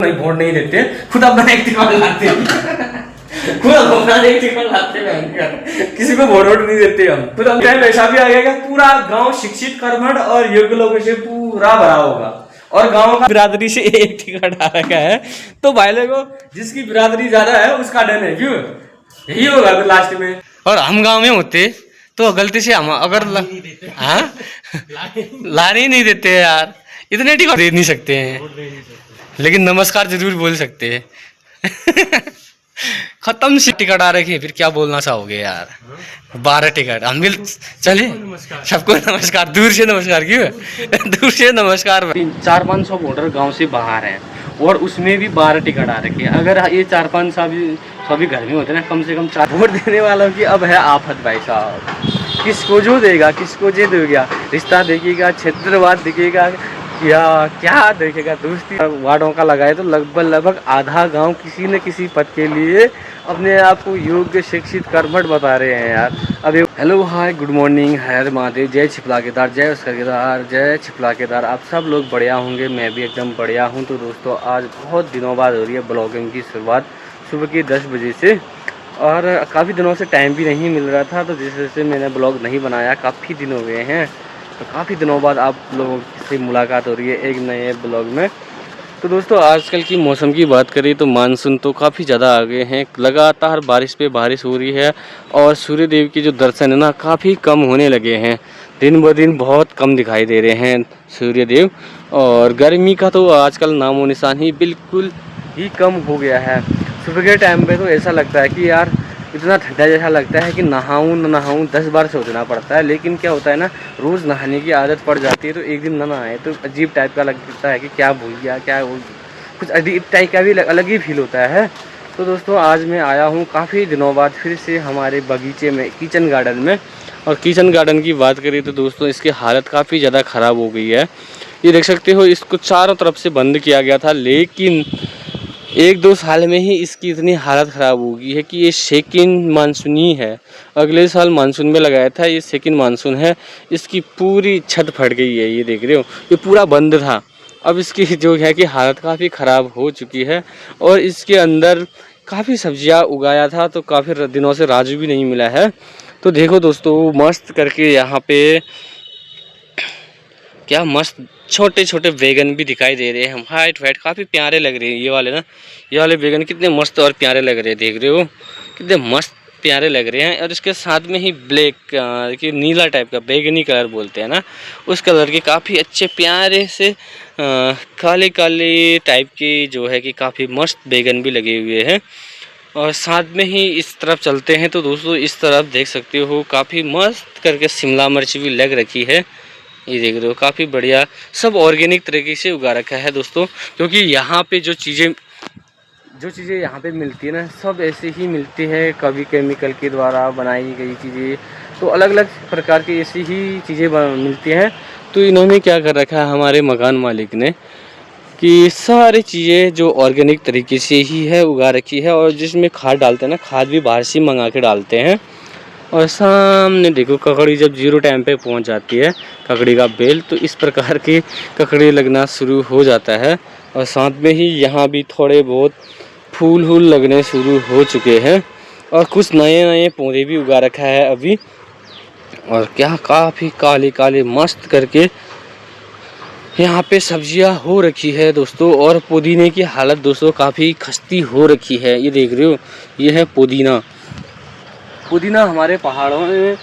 नहीं वोट नहीं देते, खुद अपना एक टिकट लाते खुद अपना एक टिकट लाते हैं, किसी को वोट नहीं देते हम। खुद हम टाइम ऐसा भी आ गया कि पूरा गांव शिक्षित कर्मठ और योग्य लोगों से पूरा भरा होगा और गांव का बिरादरी से एक टिकट आ रखा है। तो भाई लोगों जिसकी बिरादरी ज्यादा है उसका डन है, क्यों यही होगा फिर लास्ट में। और हम गाँव में होते तो गलती से हम अगर हाँ लाने ही नहीं देते यार, इतने टिकट दे नहीं सकते हैं, लेकिन नमस्कार जरूर बोल सकते हैं। खत्म सी टिकट आ रखी है, फिर क्या बोलना चाहोगे यार। 12 टिकट हम मिल चले सबको नमस्कार, दूर से नमस्कार, क्यों दूर से नमस्कार। 400-500 वोटर गांव से बाहर हैं और उसमें भी 12 टिकट आ रखी है। अगर ये 4-5 सभी घर में होते ना, कम से कम 4 वोट देने वालों की अब है आफत भाई साहब। किसको जो देगा, किसको जे देगा, रिश्ता देखेगा, क्षेत्रवाद दिखेगा या क्या देखेगा। दोस्ती वार्डों का लगाए तो लगभग आधा गांव किसी न किसी पद के लिए अपने आप को योग्य शिक्षित कर्मठ बता रहे हैं यार। अभी हेलो हाय गुड मॉर्निंग, हर महादेव, जय छिपला केदार, जय उसका केदार, जय छिपला केदार। आप सब लोग बढ़िया होंगे, मैं भी एकदम बढ़िया हूं। तो दोस्तों आज बहुत दिनों बाद हो रही है ब्लॉगिंग की शुरुआत सुबह के 10 बजे से, और काफ़ी दिनों से टाइम भी नहीं मिल रहा था, तो जिस वजह से मैंने ब्लॉग नहीं बनाया। काफ़ी दिन हो गए हैं, तो काफ़ी दिनों बाद आप लोगों से मुलाकात हो रही है एक नए ब्लॉग में। तो दोस्तों आजकल की मौसम की बात करें तो मानसून तो काफ़ी ज़्यादा आ गए हैं, लगातार बारिश पे बारिश हो रही है और सूर्य देव के जो दर्शन है ना काफ़ी कम होने लगे हैं, दिन ब दिन बहुत कम दिखाई दे रहे हैं सूर्य देव। और गर्मी का तो आजकल नामो निशान ही बिल्कुल ही कम हो गया है। सुबह के टाइम पे तो ऐसा लगता है कि यार इतना ठंडा जैसा लगता है कि नहाऊं न नहाऊं 10 बार सोचना पड़ता है। लेकिन क्या होता है ना, रोज़ नहाने की आदत पड़ जाती है, तो एक दिन ना नहाए तो अजीब टाइप का लगता है कि क्या भूल गया, क्या कुछ अजीब टाइप का भी अलग ही फील होता है। तो दोस्तों आज मैं आया हूँ काफ़ी दिनों बाद फिर से हमारे बगीचे में, किचन गार्डन में। और किचन गार्डन की बात करें तो दोस्तों इसकी हालत काफ़ी ज़्यादा ख़राब हो गई है। ये देख सकते हो, इसको चारों तरफ से बंद किया गया था, लेकिन 1-2 साल में ही इसकी इतनी हालत ख़राब हो गई है कि ये सेकंड मानसून ही है। अगले साल मानसून में लगाया था, ये सेकंड मानसून है। इसकी पूरी छत फट गई है, ये देख रहे हो, ये पूरा बंद था। अब इसकी जो है कि हालत काफ़ी ख़राब हो चुकी है और इसके अंदर काफ़ी सब्जियां उगाया था, तो काफ़ी दिनों से राजू भी नहीं मिला है। तो देखो दोस्तों मस्त करके यहाँ पे क्या मस्त छोटे छोटे बैगन भी दिखाई दे रहे हैं, वाइट वाइट, काफ़ी प्यारे लग रहे हैं ये वाले ना। ये वाले बैगन कितने मस्त और प्यारे लग रहे हैं, देख रहे हो कितने मस्त प्यारे लग रहे हैं। और इसके साथ में ही ब्लैक कि नीला टाइप का बैगनी कलर बोलते हैं ना, उस कलर के काफ़ी अच्छे प्यारे से काले काले टाइप के जो है कि काफ़ी मस्त बैगन भी लगे हुए हैं। और साथ में ही इस तरफ चलते हैं तो दोस्तों इस तरफ देख सकते हो काफ़ी मस्त करके शिमला मिर्च भी लग रखी है। ये देख रहे हो काफ़ी बढ़िया, सब ऑर्गेनिक तरीके से उगा रखा है दोस्तों, क्योंकि यहाँ पे जो चीज़ें यहाँ पे मिलती है ना सब ऐसे ही मिलती है, कभी केमिकल के द्वारा बनाई गई चीज़ें, तो अलग अलग प्रकार की ऐसी ही चीज़ें मिलती हैं। तो इन्होंने क्या कर रखा है हमारे मकान मालिक ने कि सारी चीज़ें जो ऑर्गेनिक तरीके से ही है उगा रखी है, और जिसमें खाद डालते हैं ना, खाद भी बाहर से मंगा के डालते हैं। और सामने देखो ककड़ी जब 0 टाइम पे पहुंच जाती है, ककड़ी का बेल, तो इस प्रकार की ककड़ी लगना शुरू हो जाता है। और साथ में ही यहाँ भी थोड़े बहुत फूल वूल लगने शुरू हो चुके हैं और कुछ नए नए पौधे भी उगा रखा है अभी। और क्या काफ़ी काले काले मस्त करके यहाँ पे सब्जियाँ हो रखी है दोस्तों। और पुदीने की हालत दोस्तों काफ़ी खस्ती हो रखी है, ये देख रहे हो, ये है पुदीना। पुदीना हमारे पहाड़ों में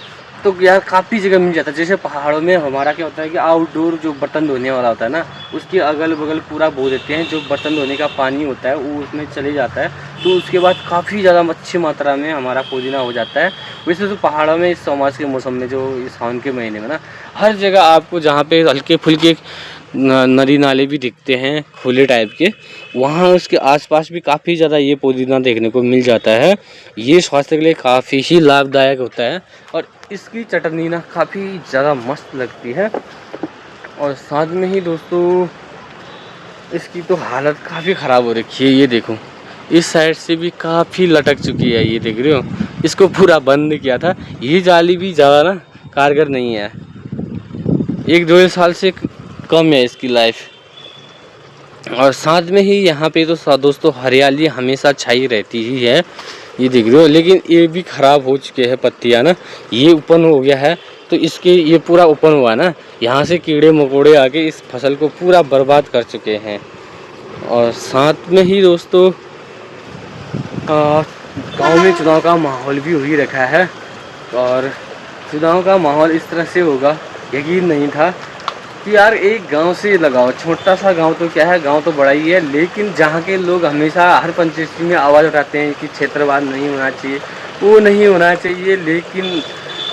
तो यार काफ़ी जगह मिल जाता है। जैसे पहाड़ों में हमारा क्या होता है कि आउटडोर जो बर्तन धोने वाला होता है ना, उसके अगल बगल पूरा बो देते हैं, जो बर्तन धोने का पानी होता है वो उसमें चले जाता है, तो उसके बाद काफ़ी ज़्यादा अच्छी मात्रा में हमारा पुदीना हो जाता है। वैसे तो पहाड़ों में इस चौमास के मौसम में, जो इस सावन के महीने में ना, हर जगह आपको जहाँ पे हल्के फुल्के नदी नाले भी दिखते हैं खुले टाइप के, वहाँ उसके आसपास भी काफ़ी ज़्यादा ये पुदीना देखने को मिल जाता है। ये स्वास्थ्य के लिए काफ़ी ही लाभदायक होता है और इसकी चटनी ना काफ़ी ज़्यादा मस्त लगती है। और साथ में ही दोस्तों इसकी तो हालत काफ़ी ख़राब हो रखी है, ये देखो इस साइड से भी काफ़ी लटक चुकी है, ये देख रहे हो, इसको पूरा बंद किया था। ये जाली भी ज़्यादा ना कारगर नहीं है, 1-2 साल से कम है इसकी लाइफ। और साथ में ही यहाँ पे तो दोस्तों हरियाली हमेशा छाई रहती ही है, ये दिख रही हो। लेकिन ये भी ख़राब हो चुके हैं पत्तियाँ ना, ये ओपन हो गया है तो इसके ये पूरा ओपन हुआ ना, यहाँ से कीड़े मकोड़े आके इस फसल को पूरा बर्बाद कर चुके हैं। और साथ में ही दोस्तों गांव में चुनाव का माहौल भी हो ही रखा है, और चुनाव का माहौल इस तरह से होगा यकीन नहीं था कि यार एक गांव से लगाओ, छोटा सा गांव तो क्या है, गांव तो बड़ा ही है, लेकिन जहां के लोग हमेशा हर पंचायत में आवाज़ उठाते हैं कि क्षेत्रवाद नहीं होना चाहिए, वो नहीं होना चाहिए, लेकिन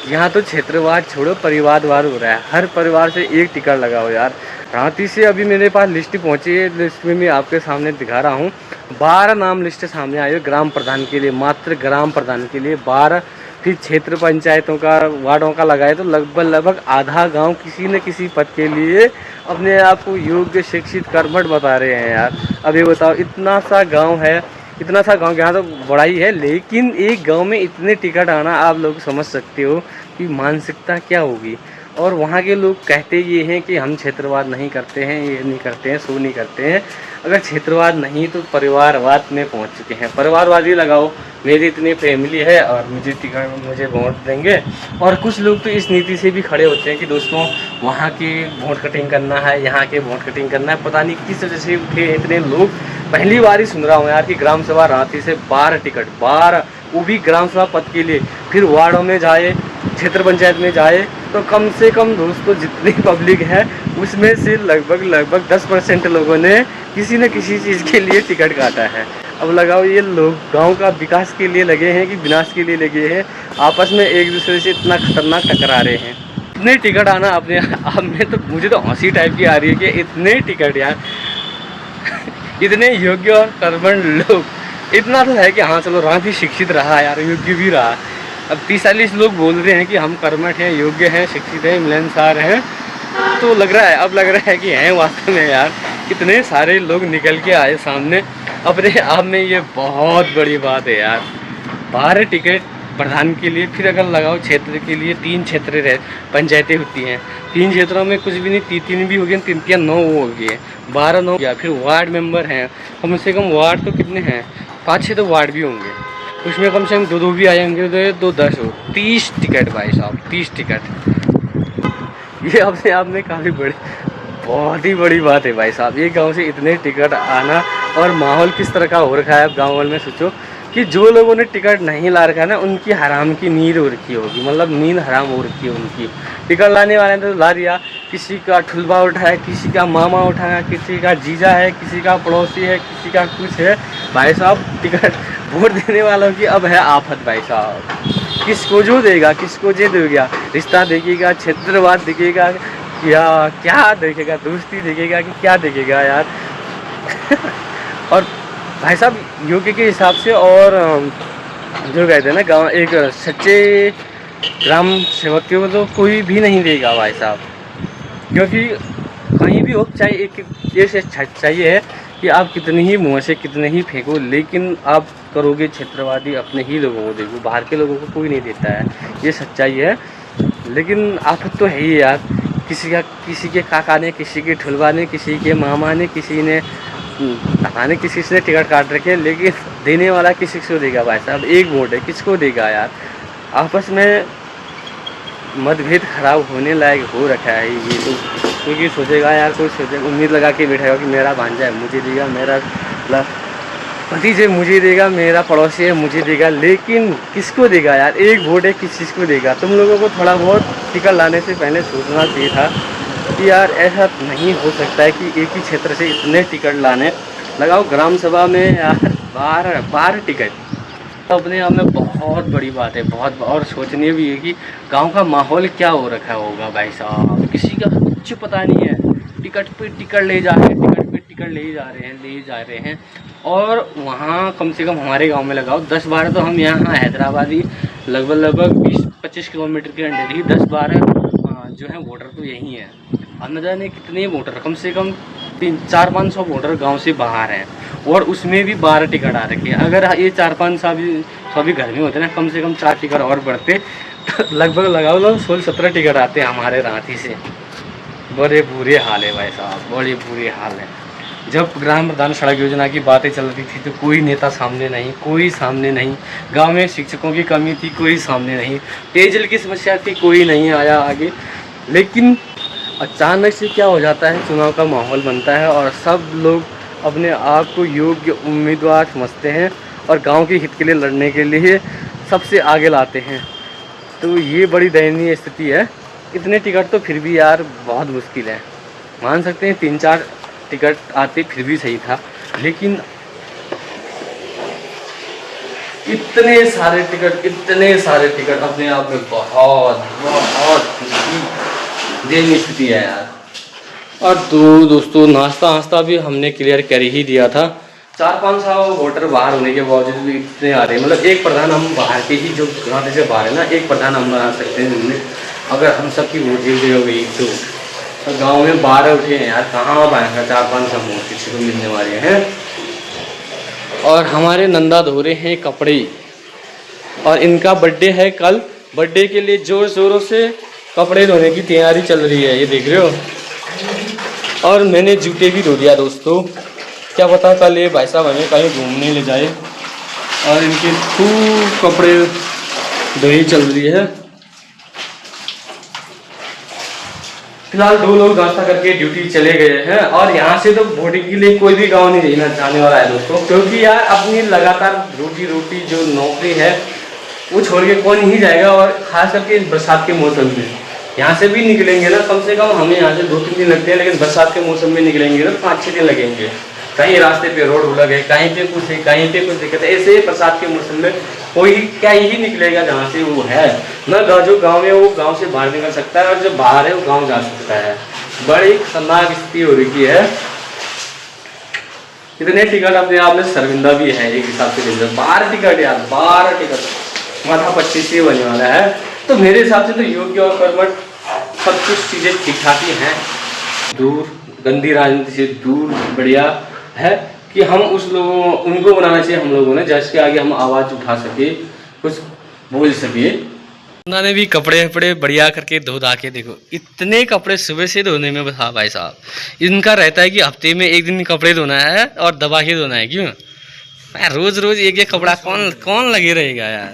यहाँ तो क्षेत्रवाद छोड़ो परिवारवाद हो रहा है। हर परिवार से एक टिकट लगाओ यार। रांची से अभी मेरे पास लिस्ट पहुँची है, लिस्ट में मैं आपके सामने दिखा रहा हूँ, 12 नाम लिस्ट सामने आई है ग्राम प्रधान के लिए, मात्र ग्राम प्रधान के लिए 12। फिर क्षेत्र पंचायतों का, वार्डों का लगाए तो लगभग आधा गांव किसी न किसी पद के लिए अपने आप को योग्य शिक्षित कर्मठ बता रहे हैं यार। अब ये बताओ, इतना सा गांव है, इतना सा गांव यहाँ तो बड़ा ही है, लेकिन एक गांव में इतने टिकट आना आप लोग समझ सकते हो कि मानसिकता क्या होगी। और वहाँ के लोग कहते ये हैं कि हम क्षेत्रवाद नहीं करते हैं, ये नहीं करते हैं, सो नहीं करते हैं। अगर क्षेत्रवाद नहीं तो परिवारवाद में पहुँच चुके हैं। परिवारवाद ही लगाओ, मेरी इतनी फैमिली है और मुझे टिकट, मुझे वोट देंगे। और कुछ लोग तो इस नीति से भी खड़े होते हैं कि दोस्तों वहाँ की वोट कटिंग करना है, यहाँ के वोट कटिंग करना है। पता नहीं किस वजह से उठे इतने लोग। पहली बार ही सुन रहा हूँ यार कि ग्राम सभा रांची से 12 टिकट, 12, वो भी ग्राम सभा पद के लिए। फिर वार्डों में जाए, क्षेत्र पंचायत में जाए तो कम से कम दोस्तों जितनी पब्लिक है उसमें से लगभग 10% लोगों ने किसी न किसी चीज़ के लिए टिकट काटा है। अब लगाओ ये लोग गांव का विकास के लिए लगे हैं कि विनाश के लिए लगे हैं, आपस में एक दूसरे से इतना खतरनाक टकरा रहे हैं। इतने टिकट आना अपने आप में तो मुझे तो हंसी टाइप की आ रही है कि इतने टिकट यार इतने योग्य और कर्मठ लोग। इतना तो है कि हाँ चलो रांची शिक्षित रहा यार, योग्य भी रहा। अब 30-40 लोग बोल रहे हैं कि हम कर्मठ हैं, योग्य हैं, शिक्षित हैं, मिलनसार हैं, तो लग रहा है, अब लग रहा है कि हैं वास्तव में यार। कितने सारे लोग निकल के आए सामने, अपने आप में ये बहुत बड़ी बात है यार। 12 टिकट प्रधान के लिए, फिर अगर लगाओ क्षेत्र के लिए 3 क्षेत्र पंचायतें होती हैं, 3 क्षेत्रों में कुछ भी नहीं, 3 भी हो गए, 3 9 हो गए, 12 9 गया। फिर वार्ड मेंबर हैं, कम से कम वार्ड तो कितने हैं, 5-6 तो वार्ड भी होंगे, उसमें कम से कम 2-2 भी आए होंगे तो 10 हो, 30 टिकट भाई साहब, 30 टिकट। ये अपने आप में काफ़ी बड़ी, बहुत ही बड़ी बात है भाई साहब। ये गांव से इतने टिकट आना, और माहौल किस तरह का हो रखा है अब गाँव में। सोचो कि जो लोगों ने टिकट नहीं ला रखा है ना, उनकी हराम की नींद हो रखी होगी, मतलब नींद हराम हो रखी है उनकी। टिकट लाने वाले ने तो ला दिया, किसी का ठुलबा उठाया, किसी का मामा उठाया, किसी का जीजा है, किसी का पड़ोसी है, किसी का कुछ है भाई साहब। टिकट वोट देने वालों की अब है आफत भाई साहब। किसको जो देगा, किसको जो देगा, रिश्ता देखेगा, क्षेत्रवाद देखेगा या क्या देखेगा, दोस्ती देखेगा कि क्या देखेगा यार। और भाई साहब योग्य के हिसाब से, और जो कहते हैं ना गाँव, एक सच्चे ग्राम सेवक को तो कोई भी नहीं देगा भाई साहब, क्योंकि कहीं भी हो, चाहे एक ये से चाहिए है कि आप कितने ही मुँह से कितने ही फेंको, लेकिन आप करोगे क्षेत्रवादी अपने ही लोगों को देखो, बाहर के लोगों को कोई नहीं देता है, ये सच्चाई है। लेकिन आफत तो है ही यार, किसी के काका ने, किसी के ठुलवा ने, किसी के मामा ने, किसी ने ने किसी से टिकट काट रखे, लेकिन देने वाला किसी को देगा भाई साहब। एक वोट है, किसको देगा यार। आपस में मतभेद खराब होने लायक हो रखा है ये तो। क्योंकि सोचेगा यार, कोई सोचेगा, उम्मीद लगा के बैठेगा कि मेरा भांजा है मुझे देगा, मेरा भतीजे मुझे देगा, मेरा पड़ोसी है मुझे देगा, लेकिन किसको देगा यार। एक वोट है, किस चीज़ को देगा। तुम लोगों को थोड़ा बहुत टिकट लाने से पहले सोचना चाहिए था कि यार ऐसा नहीं हो सकता है कि एक ही क्षेत्र से इतने टिकट लाने। लगाओ ग्राम सभा में यार 12 टिकट, तो अपने आप में बहुत बड़ी बात है, बहुत। और सोचनीय भी है कि गांव का माहौल क्या हो रखा होगा भाई साहब। किसी का कुछ पता नहीं है, टिकट पे टिकट ले जा रहे हैं, टिकट पे टिकट ले जा रहे हैं। और वहाँ कम से कम हमारे गांव में लगाओ 10-12, तो हम यहाँ हैदराबादी लगभग 20-25 किलोमीटर के अंदर ही 10-12 जो है वोटर तो यही है। अब न जाने कितने वोटर, कम से कम 400-500 वोटर गांव से बाहर हैं, और उसमें भी 12 टिकट आ रखे हैं। अगर ये 4-500 भी घर में होते ना, कम से कम 4 टिकट और बढ़ते तो लगभग लगाओ 16-17 टिकट आते हैं हमारे रांची से। बड़े बुरे हाल है भाई साहब, बड़े बुरे हाल है। जब ग्राम प्रधान सड़क योजना की बातें चल रही थी तो कोई नेता सामने नहीं, कोई सामने नहीं। गांव में शिक्षकों की कमी थी, कोई सामने नहीं। पेयजल की समस्या थी, कोई नहीं आया आगे। लेकिन अचानक से क्या हो जाता है, चुनाव का माहौल बनता है और सब लोग अपने आप को योग्य उम्मीदवार समझते हैं और गांव के हित के लिए लड़ने के लिए सबसे आगे लाते हैं। तो ये बड़ी दयनीय स्थिति है। इतने टिकट तो फिर भी यार बहुत मुश्किल है, मान सकते हैं 3-4 टिकट आते फिर भी सही था, लेकिन इतने सारे टिकट अपने आप में बहुत दयनीय स्थिति है यार। और तो दोस्तों नाश्ता भी हमने क्लियर कर ही दिया था। 400-500 वोटर बाहर होने के बावजूद भी इतने आ रहे हैं। मतलब एक प्रधान हम बाहर के ही जो घाटे से बाहर है ना, एक प्रधान हम बना सकते हैं जिनमें अगर हम सबकी वोट एक जगह हुई तो गांव में 12 उठे हैं यार, कहाँ पाएंगे 400-500 वोट किसी को मिलने वाले हैं। और हमारे नंदा धो रहे हैं कपड़े और इनका बर्थडे है कल। बर्थडे के लिए जोर शोरों से कपड़े धोने की तैयारी चल रही है, ये देख रहे हो। और मैंने जूते भी धो दिया दोस्तों, क्या पता कल ये भाई साहब हमें कहीं घूमने ले जाए। और इनके खूब कपड़े धोई चल रही है। फिलहाल 2 लोग नाश्ता करके ड्यूटी चले गए हैं और यहाँ से तो वोटिंग के लिए कोई भी गांव नहीं जाने वाला है दोस्तों, क्योंकि यार अपनी लगातार रोटी जो नौकरी है वो छोड़ के कौन ही जाएगा। और खास करके बरसात के मौसम में यहाँ से भी निकलेंगे ना, कम से कम हमें यहाँ से 2-3 दिन लगते हैं, लेकिन बरसात के मौसम में निकलेंगे ना 5-6 दिन लगेंगे। कहीं रास्ते पे रोड उलग है, कहीं पे कुछ है, कहीं पे कुछ दिक्कत है। ऐसे बरसात के मौसम में कोई क्या ही निकलेगा जहाँ से वो है ना। जो गांव में वो गांव से बाहर निकल सकता है और जो बाहर है वो गांव जा सकता है। बड़ी खतरनाक स्थिति हो रही है। इतने टिकट अपने आप में शर्मिंदा भी है एक हिसाब से। 12 टिकट यार, 12 टिकट, माथा 25 ही बनने वाला है। तो मेरे हिसाब से तो योग्य और कर्मठ सब कुछ चीज़ें ठीक ठाक ही हैं। दूर गंदी राजनीति से दूर बढ़िया है कि हम उनको बनाना चाहिए हम लोगों ने, जिसके आगे हम आवाज़ उठा सके, कुछ बोल सके। उन्होंने भी कपड़े बढ़िया करके धो धा के देखो, इतने कपड़े सुबह से धोने में बता भाई साहब। इनका रहता है कि हफ्ते में एक दिन कपड़े धोना है और दबा के धोना है। क्यों रोज एक कपड़ा कौन लगे रहेगा यार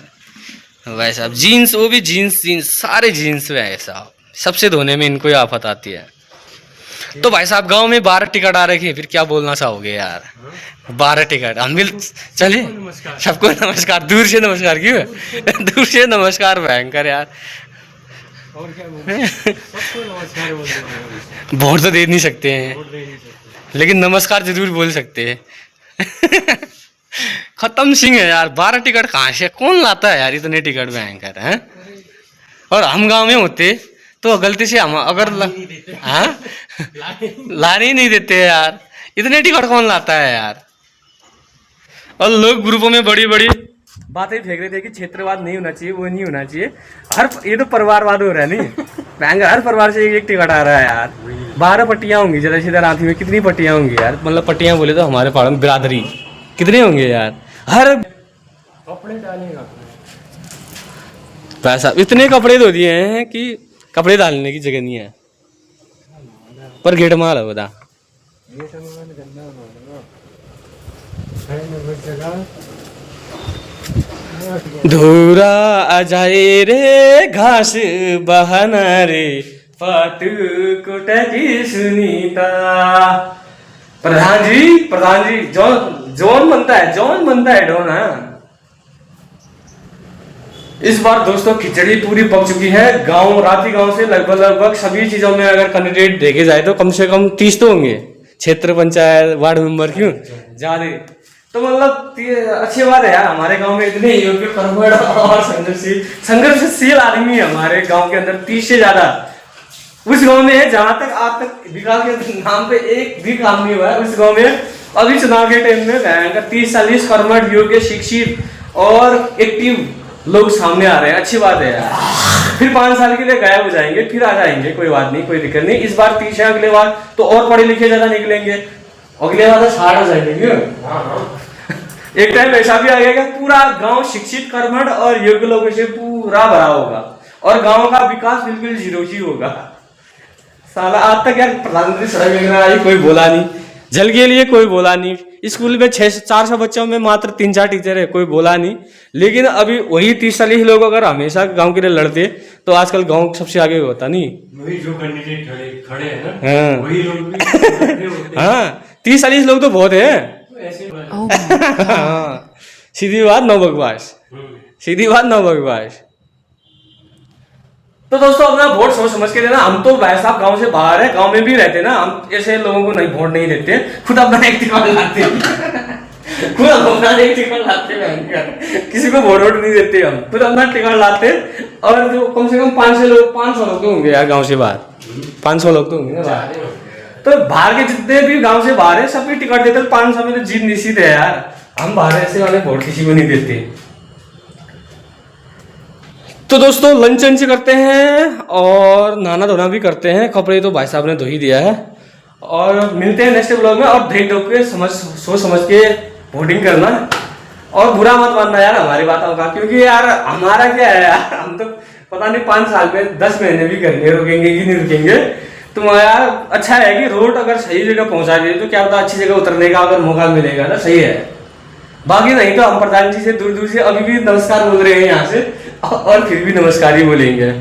भाई साहब। जीन्स, वो भी जीन्स सारे जीन्स में है साहब, सबसे धोने में इनको ही आफत आती है। तो भाई साहब गांव में 12 टिकट आ रखे, फिर क्या बोलना चाहोगे यार। 12 टिकट हम भी चले। सबको नमस्कार, दूर से नमस्कार। क्यों दूर से नमस्कार भयंकर यार। और क्या सबको नमस्कार वोट तो दे नहीं सकते हैं, लेकिन नमस्कार जरूर बोल सकते हैं। खत्म सिंह है यार। 12 टिकट कहाँ से कौन लाता है यार, इतने टिकट भयंकर हैं। और हम गांव में होते तो गलती से हम अगर हाँ लाने ही नहीं देते यार, इतने टिकट कौन लाता है यार। और लोग ग्रुपों में बड़ी बातें फेंक रहे थे कि क्षेत्रवाद नहीं होना चाहिए, वो नहीं होना चाहिए। ये तो परिवारवाद हो रहा है नहीं। हर परिवार से एक टिकट आ रहा है यार। 12 पट्टियां होंगी जरा सीधा रांची में, कितनी पट्टियां होंगी यार। मतलब पट्टियां बोले तो हमारे पहाड़ में बिरादरी कितने होंगे यार। हर कपड़े डालेगा पैसा, इतने कपड़े धो दिए हैं कि कपड़े डालने की जगह नहीं है। पर गेट माल है बता। धूरा आ जाए रे घास बहाना रे, पातू कुटकी सुनीता। प्रधान जी जॉन बनता है डॉन। हाँ इस बार दोस्तों खिचड़ी पूरी पक चुकी है। राती गांव से लगभग सभी चीजों में अगर कैंडिडेट देखे जाए तो कम से कम 30 तो होंगे। क्षेत्र पंचायत वार्ड मेंबर क्यों ज्यादा। तो मतलब अच्छी बात है यार, हमारे गांव में इतने योग्य कर्मठ और संघर्षशील आदमी है हमारे गांव के अंदर 30 से ज्यादा। उस गांव में जहां तक आज तक विकास के नाम पे एक भी काम नहीं हुआ है उस गांव में। अभी चुनाव के टाइम में 30-40 कर्मठ योग्य शिक्षित और एक्टिव लोग सामने आ रहे हैं। अच्छी बात है यार। फिर 5 साल के लिए गायब हो जाएंगे, फिर आ जाएंगे, कोई बात नहीं, कोई दिक्कत नहीं। इस बार 30 है, अगले बार तो और पढ़े लिखे ज्यादा निकलेंगे, अगले बार तो 60 हो जाएंगे। एक टाइम ऐसा भी आ गया पूरा गांव शिक्षित कर्मठ और योग्य लोगों से पूरा भरा होगा और गांव का विकास बिल्कुल 0 ही होगा। साला आज तक यार प्रधानमंत्री सड़क योजना आई, कोई बोला नहीं। जल के लिए कोई बोला नहीं। स्कूल में 400 बच्चों में मात्र 3-4 टीचर है, कोई बोला नहीं। लेकिन अभी वही 30-40 लोग अगर हमेशा गांव के लिए लड़ते तो आजकल गांव सबसे आगे होता नहीं। वही जो कैंडिडेट खड़े हैं ना, हाँ वही लोग भी खड़े होते हैं। हाँ 30-40 लोग तो बहुत है। तो ऐसे हाँ, सीधी बात नौ बकवास, सीधी बात नौ बकवास। तो दोस्तों अपना वोट सोच समझ के देना। हम तो भाई साहब गांव से बाहर है, गांव में भी रहते ना, हम ऐसे लोगों को नहीं वोट नहीं देते, खुद अपना एक्टिवा लाते खुद अपना एक्टिवा लाते हैं, किसी को वोट नहीं देते, हम खुद अपना टिकट लाते। और जो कम से कम 500 लोग तो होंगे यार गांव से बाहर, 500 लोग तो होंगे ना बाहर। तो बाहर के जितने भी गांव से बाहर है सभी टिकट देते, 500 में तो जीत निश्चित है यार। हम बाहर ऐसे वाले वोट किसी को नहीं देते। तो दोस्तों लंच करते हैं और नहाना धोना भी करते हैं, कपड़े तो भाई साहब ने धो ही दिया है। और मिलते हैं नेक्स्ट ब्लॉग में। और देख दो के सोच समझ के वोटिंग करना, और बुरा मत मानना यार हमारी बातों का, क्योंकि यार हमारा क्या है यार, हम तो पता नहीं 5 साल में 10 महीने भी करेंगे, रुकेंगे कि नहीं रुकेंगे। तो यार अच्छा है कि रोड अगर सही जगह पहुंचा दिए तो क्या पता अच्छी जगह उतरने का अगर मौका मिलेगा ना, सही है। बाकी नहीं तो हम प्रधान जी से दूर दूर से अभी भी नमस्कार बोल रहे हैं यहाँ से, और फिर भी नमस्कार ही बोलेंगे।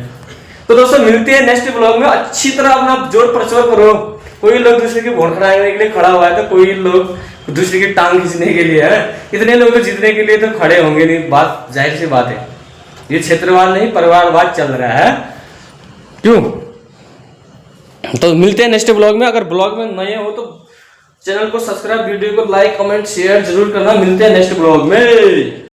तो दोस्तों मिलते हैं नेक्स्ट ब्लॉग में। अच्छी तरह अपना जोर प्रचार करो। कोई लोग दूसरे के वोट खड़ाने के लिए खड़ा हुआ है, तो कोई लोग दूसरे की टांग खींचने के लिए है। इतने लोग तो जीतने के लिए तो खड़े होंगे नहीं, बात जाहिर सी बात है। ये क्षेत्रवाद नहीं परिवारवाद चल रहा है, क्यों? तो मिलते हैं नेक्स्ट ब्लॉग में। अगर ब्लॉग में नए हो तो चैनल को सब्सक्राइब, वीडियो को लाइक कमेंट शेयर जरूर करना। मिलते हैं नेक्स्ट ब्लॉग में।